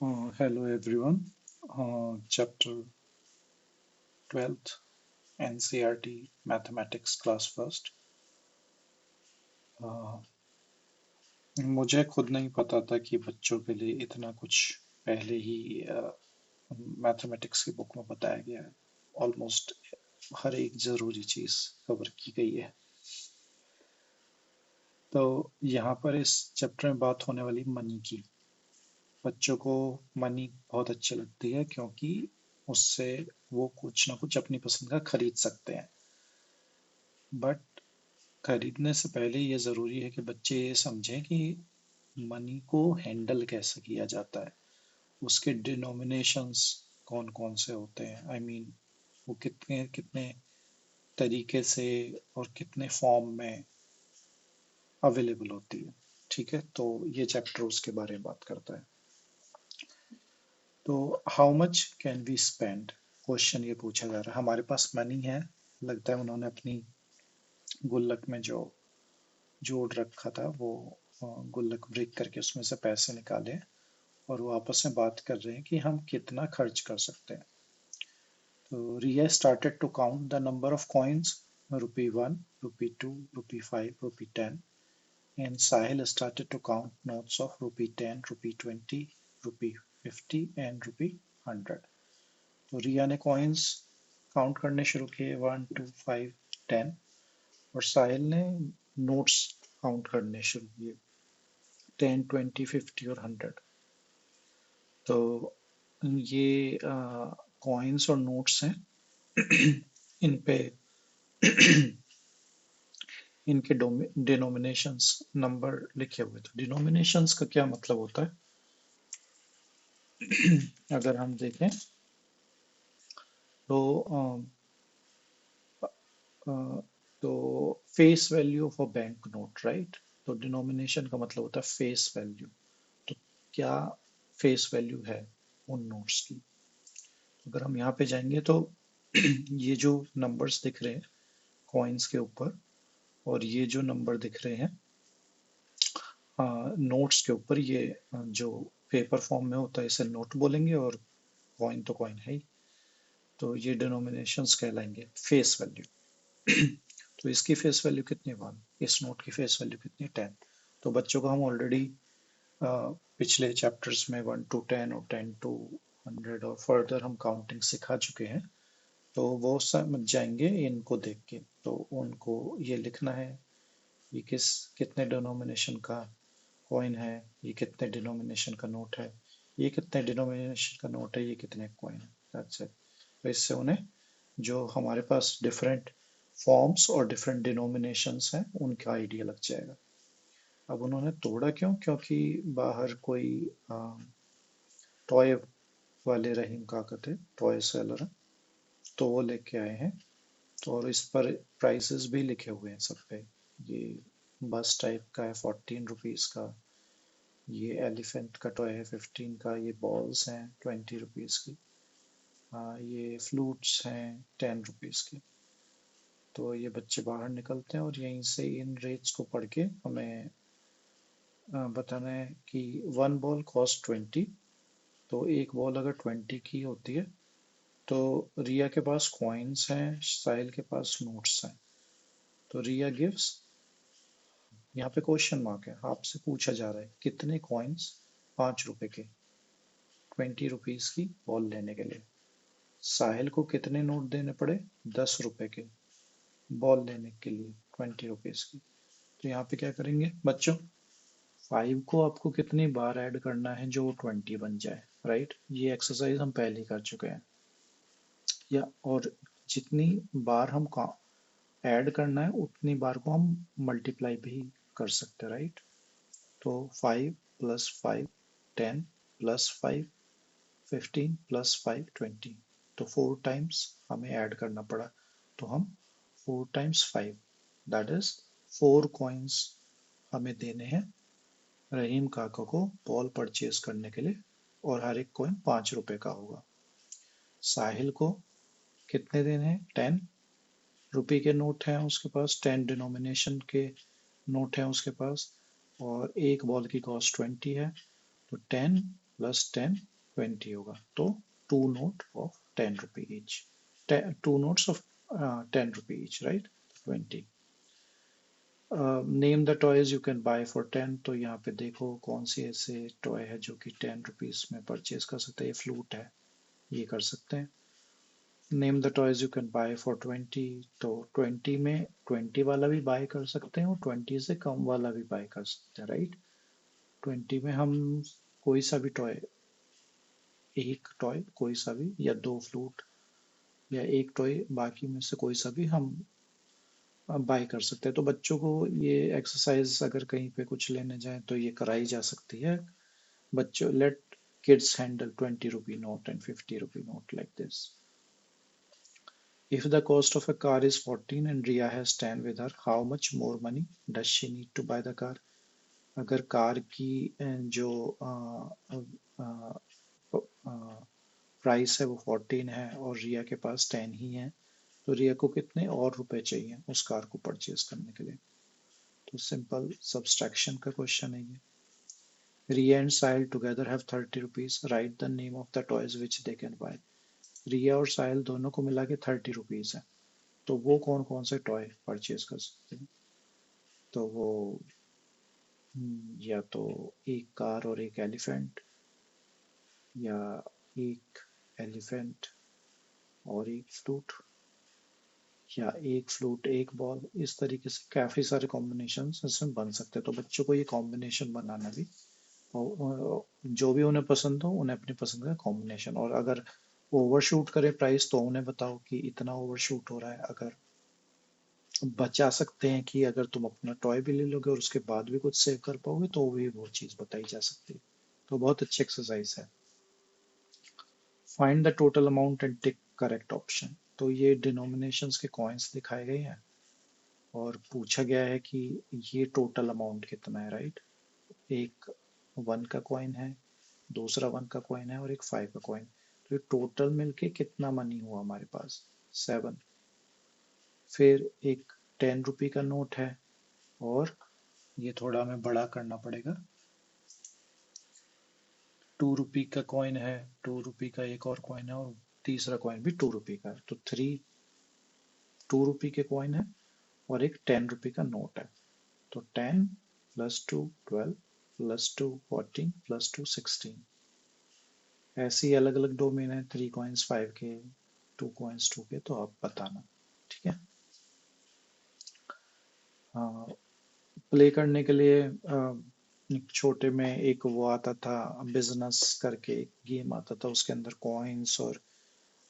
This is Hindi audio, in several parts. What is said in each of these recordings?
Hello everyone. Chapter 12th NCERT Mathematics Class First. मुझे खुद नहीं पता था कि बच्चों के लिए इतना कुछ पहले ही मैथमेटिक्स की बुक में बताया गया है। ऑलमोस्ट हर एक जरूरी चीज कवर की गई है। तो यहाँ पर इस चैप्टर में बात होने वाली मनी की। बच्चों को मनी बहुत अच्छी लगती है क्योंकि उससे वो कुछ ना कुछ अपनी पसंद का खरीद सकते हैं। बट खरीदने से पहले ये ज़रूरी है कि बच्चे ये समझें कि मनी को हैंडल कैसे किया जाता है, उसके डिनोमिनेशंस कौन कौन से होते हैं। आई मीन वो कितने कितने तरीके से और कितने फॉर्म में अवेलेबल होती है। ठीक है, तो ये चैप्टर उसके बारे में बात करता है। तो how much can we spend, question ये पूछा जा रहा है। हमारे पास मनी है, लगता है उन्होंने अपनी गुल्लक में जो जोड़ रखा था वो गुल्लक ब्रेक करके उसमें से पैसे निकाले और वो आपस में बात कर रहे हैं कि हम कितना खर्च कर सकते हैं। तो रिया started to count the number of coins, rupee 1, rupee 2, rupee 5, rupee 10, and Sahil started to count notes of rupee 10, rupee 20, rupee 50 and rupee 100. तो रिया ने कॉइन्स काउंट करने शुरू किए 1, 2, 5, 10 और साहिल ने नोट्स काउंट करने शुरू किए 10, 20, 50 और 100। तो ये कॉइन्स और नोट्स हैं, इन पे इनके डिनोमिनेशंस नंबर लिखे हुए। तो डिनोमिनेशंस का क्या मतलब होता है, अगर हम देखें तो तो face value of a bank note, right. तो डिनोमिनेशन का मतलब होता है फेस वैल्यू। तो क्या फेस वैल्यू है उन नोट्स की। अगर हम यहाँ पे जाएंगे तो ये जो नंबर्स दिख रहे हैं कॉइन्स के ऊपर और ये जो नंबर दिख रहे हैं नोट्स के ऊपर, ये जो पेपर फॉर्म में होता है इसे नोट बोलेंगे और कॉइन तो कॉइन है ही। तो ये डिनोमिनेशंस कहलाएंगे फेस वैल्यू। तो इसकी फेस वैल्यू कितनी 1, इस नोट की फेस वैल्यू कितनी 10। तो बच्चों को हम ऑलरेडी पिछले चैप्टर्स में 1 to 10 और 10 to 100 और फर्दर हम काउंटिंग सिखा चुके हैं। तो वो समझ जाएंगे इनको देख के। तो उनको ये लिखना है ये कितने डिनोमिनेशन का कॉइन है, ये कितने डिनोमिनेशन का नोट है, ये कितने डिनोमिनेशन का नोट है, ये कितने कॉइन है। That's it. तो इससे उन्हें जो हमारे पास डिफरेंट फॉर्म्स और डिफरेंट डिनोमिनेशंस हैं उनका आइडिया लग जाएगा। अब उन्होंने तोड़ा क्यों, क्योंकि बाहर कोई टॉय वाले रहीम काका थे, टॉय सेलर, तो वो लेके आए हैं। तो और इस पर प्राइसेस भी लिखे हुए हैं सब पे। ये बस टाइप का है 14 रुपीज़ का, ये एलिफेंट का टॉय है 15 का, ये बॉल्स हैं 20 रुपीज़ की, ये फ्लूट्स हैं 10 रुपीज़ की। तो ये बच्चे बाहर निकलते हैं और यहीं से इन रेट्स को पढ़ के हमें बताना है कि 1 बॉल कॉस्ट 20। तो एक बॉल अगर 20 की होती है तो रिया के पास कॉइन्स हैं, साहिल के पास नोट्स हैं। तो रिया गिव्स, यहाँ पे क्वेश्चन मार्क है, आपसे पूछा जा रहा है कितने कॉइन्स 5 रुपए के 20 रुपीज की बॉल लेने के लिए। साहिल को कितने नोट देने पड़े 10 रुपए के बॉल लेने के लिए 20 रुपीज की। तो यहाँ पे क्या करेंगे बच्चों, 5 को आपको कितनी बार ऐड करना है जो 20 बन जाए, राइट। ये एक्सरसाइज हम पहले ही कर चुके हैं। या और जितनी बार हम ऐड करना है उतनी बार को हम मल्टीप्लाई भी कर सकते हैं, राइट। तो 5 + 5 10 + 5 15 + 5 20। तो 4 टाइम्स हमें ऐड करना पड़ा। तो हम 4 टाइम्स 5 दैट इज 4 कॉइन्स हमें देने हैं रहीम काका को बॉल परचेज करने के लिए, और हर एक कॉइन 5 रुपए का होगा। साहिल को कितने देने हैं 10 रुपए के नोट हैं उसके पास, 10 डिनोमिनेशन के नोट हैं उसके पास, और एक बॉल की कॉस्ट 20 है। तो 10 + 10 20 होगा, तो 2 note of 10 rupee each, 2 notes of 10 rupee each, right? 20. Name the toys you can buy for 10, तो यहाँ पे देखो कौन सी ऐसे टॉय है जो कि 10 रुपीज में परचेज कर सकते हैं। ये फ्लूट है, ये कर सकते हैं। Name the toys you can buy for 20, तो 20 में 20 वाला भी बाय कर सकते हैं और 20 से कम वाला भी बाय कर सकते हैं, राइट? 20 में हम कोई सा भी टॉय, एक टॉय कोई सा भी, या दो फ्लूट, या एक टॉय बाकी में से कोई सा भी हम बाय कर सकते हैं। तो बच्चों को ये एक्सरसाइज अगर कहीं पे कुछ लेने जाए तो ये कराई जा सकती है। बच्चों, late kids handle 20 rupee note and 50 rupee note like this. If the cost of a car is 14 and Ria has 10 with her, how much more money does she need to buy the car? अगर कार की जो प्राइस है वो 14 है और रिया के पास 10 ही है, तो रिया को कितने और रुपए चाहिए उस कार को परचेज करने के लिए? तो सिंपल सब्सट्रैक्शन का क्वेश्चन है ये। Riya and Sahil together have 30 rupees. Write the name of the toys which they can buy. रिया और साहिल दोनों को मिला के 30 रुपीज है, तो वो कौन कौन से टॉय परचेज कर सकते हैं? तो वो या तो एक कार और एक एलिफेंट, या एक एलिफेंट और एक फ्लूट, या एक फ्लूट एक बॉल। इस तरीके से काफी सारे कॉम्बिनेशन इसमें बन सकते हैं। तो बच्चों को ये कॉम्बिनेशन बनाना भी, और जो भी उन्हें पसंद हो उन्हें अपनी पसंद का कॉम्बिनेशन, और अगर ओवरशूट करे प्राइस तो उन्हें बताओ कि इतना ओवरशूट हो रहा है। अगर बचा सकते हैं कि अगर तुम अपना टॉय भी ले लोगे और उसके बाद भी कुछ सेव कर पाओगे, तो भी वो चीज़ बताई जा सकती है। तो बहुत अच्छी एक्सरसाइज है। Find the total amount and tick correct option. तो ये डिनोमिनेशंस के कॉइन्स दिखाए गए हैं और पूछा गया है कि ये टोटल अमाउंट कितना है, राइट? एक 1 का कॉइन है, दूसरा 1 का कॉइन है और एक 5 का कॉइन। तो ये टोटल मिलके कितना मनी हुआ हमारे पास? 7। फिर एक 10 रुपी का नोट है, और ये थोड़ा हमें बड़ा करना पड़ेगा। 2 रुपी का कॉइन है, 2 रुपी का एक और कॉइन है, और तीसरा कॉइन भी 2 रुपी का है। तो 3 2 रुपी के कॉइन है और एक 10 रुपी का नोट है। तो 10 प्लस 2 12 प्लस 2 14 प्लस 2 16। ऐसे ही अलग अलग डोमेन है, 3 कॉइन्स 5 के, 2 कॉइन्स 2 के, तो आप बताना, ठीक है? प्ले करने के लिए छोटे में एक वो आता था, बिजनेस करके एक गेम आता था, उसके अंदर कॉइन्स और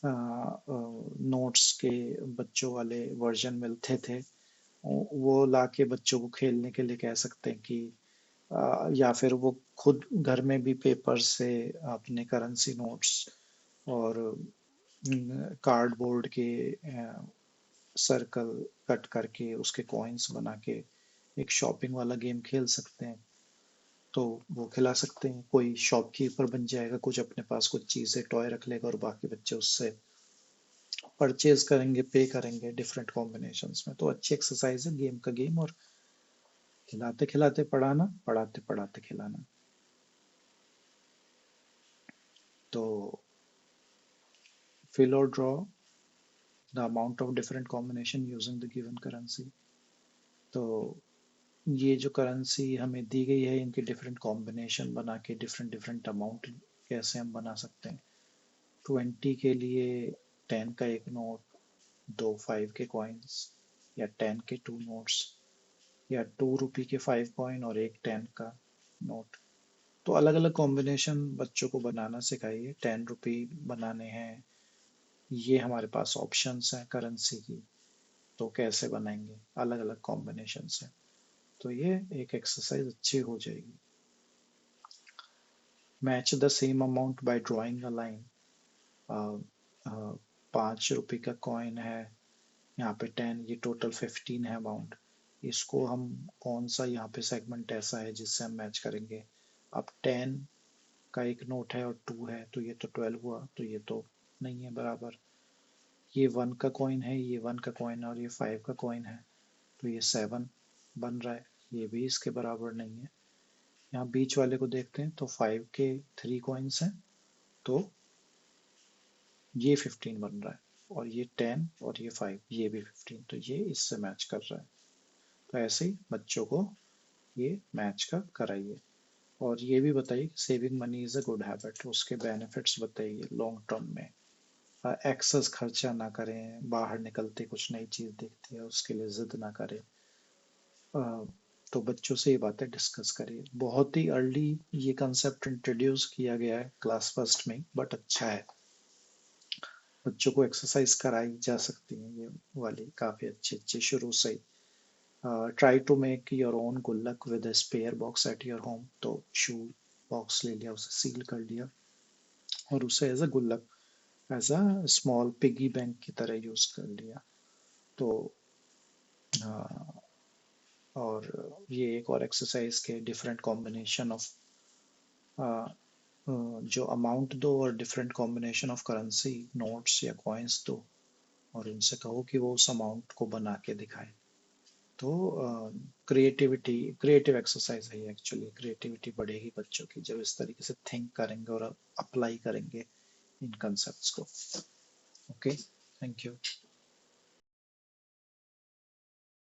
नोट्स के बच्चों वाले वर्जन मिलते थे। वो लाके बच्चों को खेलने के लिए कह सकते हैं कि या फिर वो खुद घर में भी पेपर से अपने करेंसी नोट्स और कार्डबोर्ड के सर्कल कट करके उसके कॉइन्स बना के एक शॉपिंग वाला गेम खेल सकते हैं। तो वो खिला सकते हैं, कोई शॉपकीपर बन जाएगा, कुछ अपने पास कुछ चीजें टॉय रख लेगा और बाकी बच्चे उससे परचेज करेंगे, पे करेंगे डिफरेंट कॉम्बिनेशंस में। तो अच्छी एक्सरसाइज है, गेम का गेम, और खिलाते खिलाते पढ़ाना, पढ़ाते पढ़ाते खिलाना। तो fill or draw the amount of different combination using the given currency। तो ये जो करेंसी हमें दी गई है, इनके डिफरेंट कॉम्बिनेशन बना के डिफरेंट डिफरेंट अमाउंट कैसे हम बना सकते हैं। 20 के लिए 10 का एक नोट, 2 5 के कॉइन्स, या 10 के 2 नोट्स, या 2 रुपी के 5 कॉइन और एक 10 का नोट। तो अलग अलग कॉम्बिनेशन बच्चों को बनाना सिखाइए। 10 रुपी बनाने हैं, ये हमारे पास ऑप्शंस हैं करेंसी की, तो कैसे बनाएंगे, अलग अलग कॉम्बिनेशन है। तो ये एक एक्सरसाइज अच्छी हो जाएगी। Match the same amount by drawing a line. 5 रुपए का कॉइन है, यहाँ पे 10, ये टोटल 15 है अमाउंट। इसको हम कौन सा यहाँ पे सेगमेंट ऐसा है जिससे हम मैच करेंगे? अब 10 का एक नोट है और 2 है, तो ये तो 12 हुआ, तो ये तो नहीं है बराबर। ये 1 का कॉइन है, ये 1 का कॉइन है, और ये 5 का कॉइन है, तो ये 7 बन रहा है, ये भी इसके बराबर नहीं है। यहाँ बीच वाले को देखते हैं, तो 5 के 3 कॉइन्स हैं तो ये 15 बन रहा है, और ये 10 और ये 5, ये भी 15, तो ये इससे मैच कर रहा है। तो ऐसे ही बच्चों को ये मैच का कराइए। और ये भी बताइए कि saving money is a good habit, उसके बेनिफिट्स बताइए लॉन्ग टर्म में। एक्सेस खर्चा ना करें, बाहर निकलते कुछ नई चीज देखते हैं उसके लिए जिद ना करें। अ, तो बच्चों से ये बातें डिस्कस करिए। बहुत ही अर्ली ये कंसेप्ट इंट्रोड्यूस किया गया है क्लास फर्स्ट में, बट अच्छा है, बच्चों को एक्सरसाइज कराई जा सकती है ये वाली काफी अच्छी अच्छी शुरू से ही। Try to make your own गुल्लक with a spare box at your home, तो शू बॉक्स ले लिया, उसे सील कर लिया और उसे एज अ गुल्लक, as a small piggy bank की तरह यूज कर लिया। तो हाँ, और ये एक और एक्सरसाइज के डिफरेंट कॉम्बिनेशन ऑफ जो अमाउंट दो और different combination of currency notes या कॉइन्स दो, और उनसे कहो कि वो उस अमाउंट को बना के दिखाए। तो क्रिएटिव एक्सरसाइज है ये, एक्चुअली क्रिएटिविटी बढ़ेगी बच्चों की जब इस तरीके से थिंक करेंगे और अप्लाई करेंगे इन कंसेप्ट्स को। Okay, thank you.